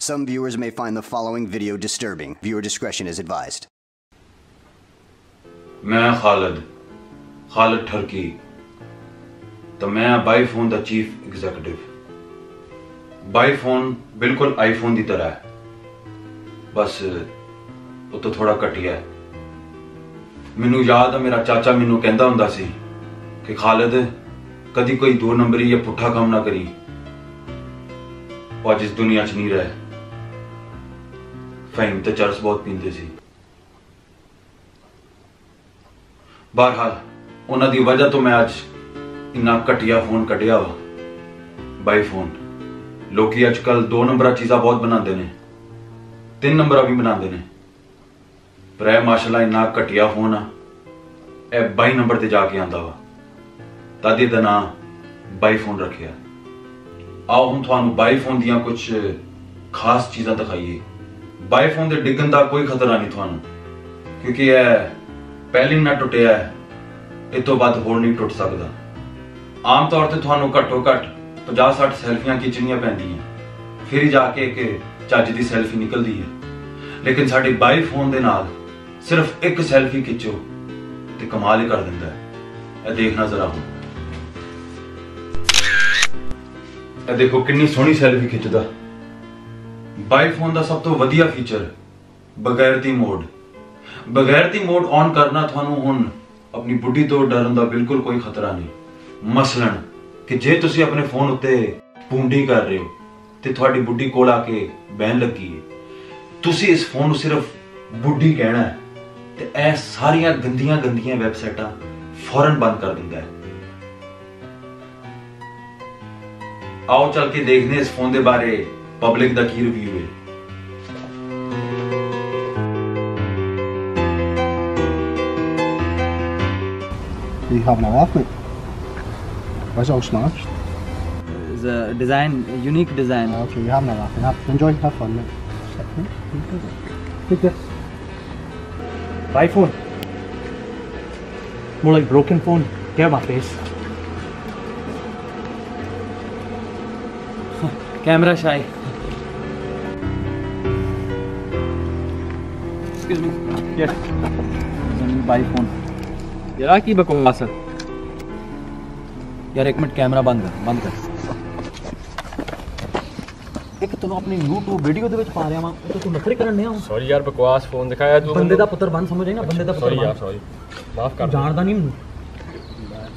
Some viewers may find the following video disturbing. Viewer discretion is advised. मैं खालिद ठरकी तो मैं बाईफोन दा चीफ एग्जीक्यूटिव। बाईफोन बिल्कुल आईफोन दी तरह है, बस वो तो थोड़ा घटिया है। मैनू याद है मेरा चाचा मैनू कहंदा हुंदा सी कि खालिद कदी कोई 2 नंबरी या पुट्ठा काम ना करी, वो जिस दुनिया च नहीं रहे। फहीम ते चरस बहुत पींदे सी। बहरहाल उन्हां दी वजह तो मैं अज इन्ना घटिया फोन कढ़िया वा, बाईफोन। लोकी अजकल 2 नंबरा चीज़ां बहुत बनाते ने, 3 नंबरा भी बनाते ने, पर यह माशाल्लाह इन्ना घटिया फोन आ, यह 22 नंबर ते जाके आंदा वा। तद इहदा नां बाईफोन रखिया। आओ हुण तुहानूं बाईफोन दियां कुछ खास चीज़ां दिखाइए। बाईफोन दे डिगन दा कोई खतरा नहीं तुहानूं, क्योंकि यह पहली ना टुटिया है, इस तो बाद होर नहीं टुट सकदा। आम तौर पर तुहानूं घट्टो घट 50-60 सैल्फियां खिंचनियां पैंदियां, फिर ही जाके एक चज दी सैल्फी निकलदी है। लेकिन साडे बाईफोन दे नाल सिर्फ एक सैल्फी खिंचो ते कमाल ही कर दिंदा है। ए देखना जरा हुण, ए देखो कितनी सोहनी सैल्फी खिंचदा। बाईफोन दा सब तो वधिया फीचर बगैरती मोड। बगैरती मोड ऑन करना तुहानूं हुण अपनी बुढ़ी तो डरन दा बिल्कुल कोई खतरा नहीं। मसलन कि जे तुसी अपने फोन उत्ते पूंडी कर रहे हो ते तुहाडी बुढ़ी कोल आके बहन लगी है, तुसी इस फोन नूं सिर्फ बुढ़ी कहना है ते ऐ सारियां गंदियां गंदियां वैबसाइटां फौरन बंद कर दिंदा है। आओ चल के देखने इस फोन दे बारे पब्लिक दा की रिव्यू है। Die gaan we nou af met. Wat is ook smart? The design, unique design. Okay, we gaan nou af. Enjoy, have fun. Take this. iPhone. More like broken phone. Get my face. Camera shy. Excuse me. Yes. It's a new iPhone. यार की बकवास है यार, एक minute camera बंद कर। एक तैਨੂੰ अपनी YouTube ਵੀਡੀਓ ਦੇ ਵਿੱਚ ਪਾ ਰਿਹਾ ਵਾਂ, ਉਹ ਤੂੰ ਨਖਰੇ ਕਰਨ ਡਿਆ। सॉरी यार, बकवास फोन दिखाया तू। ਬੰਦੇ ਦਾ ਪੁੱਤਰ ਬਣ ਸਮਝ ਆਈ ਨਾ, ਬੰਦੇ ਦਾ ਪੁੱਤਰ सॉरी ਬਣ। यार, सॉरी माफ कर। ਜਾਣਦਾ ਨਹੀਂ ਮੈਨੂੰ।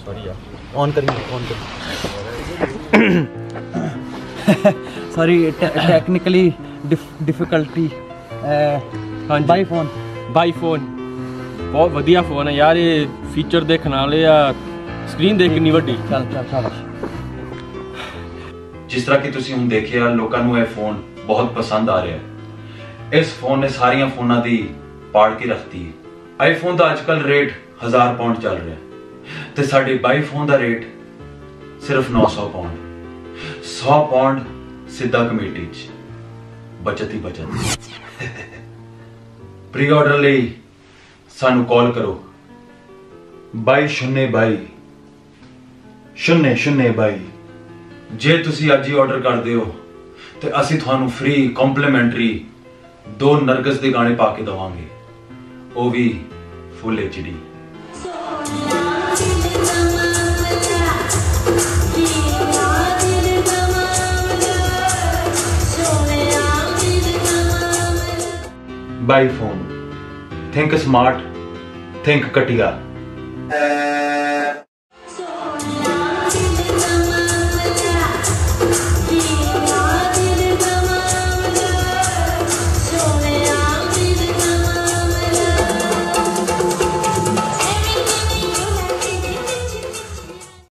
सॉरी यार, ऑन करिए। Sorry technically difficulty. हाँ जी, बाईफोन बहुत वधिया फोन है यार। ये फीचर देखने वाले या स्क्रीन देख कितनी वड्डी। चल जिस तरह की तुसी हुण देखिया, लोकां नूं यह फोन बहुत पसंद आ रहा है। इस फोन ने सारियां फोनां दी पाड़ के रखती है। आईफोन दा अजकल रेट 1000 पाउंड चल रहा है ते साडे बाईफोन दा रेट सिर्फ 900 पाउंड। 100 पाउंड सीधा कमेटी च बचत ही बचत। प्री ऑर्डर लई सानू कॉल करो 2202 0022। जे तुसी अज ही ऑर्डर करदे हो ते असी तुहानू फ्री कॉम्प्लीमेंटरी 2 नरगस दे गाने पा के दवांगे, वो भी फुल HD। बाईफोन, थिंक स्मार्ट, थिंक घटिया।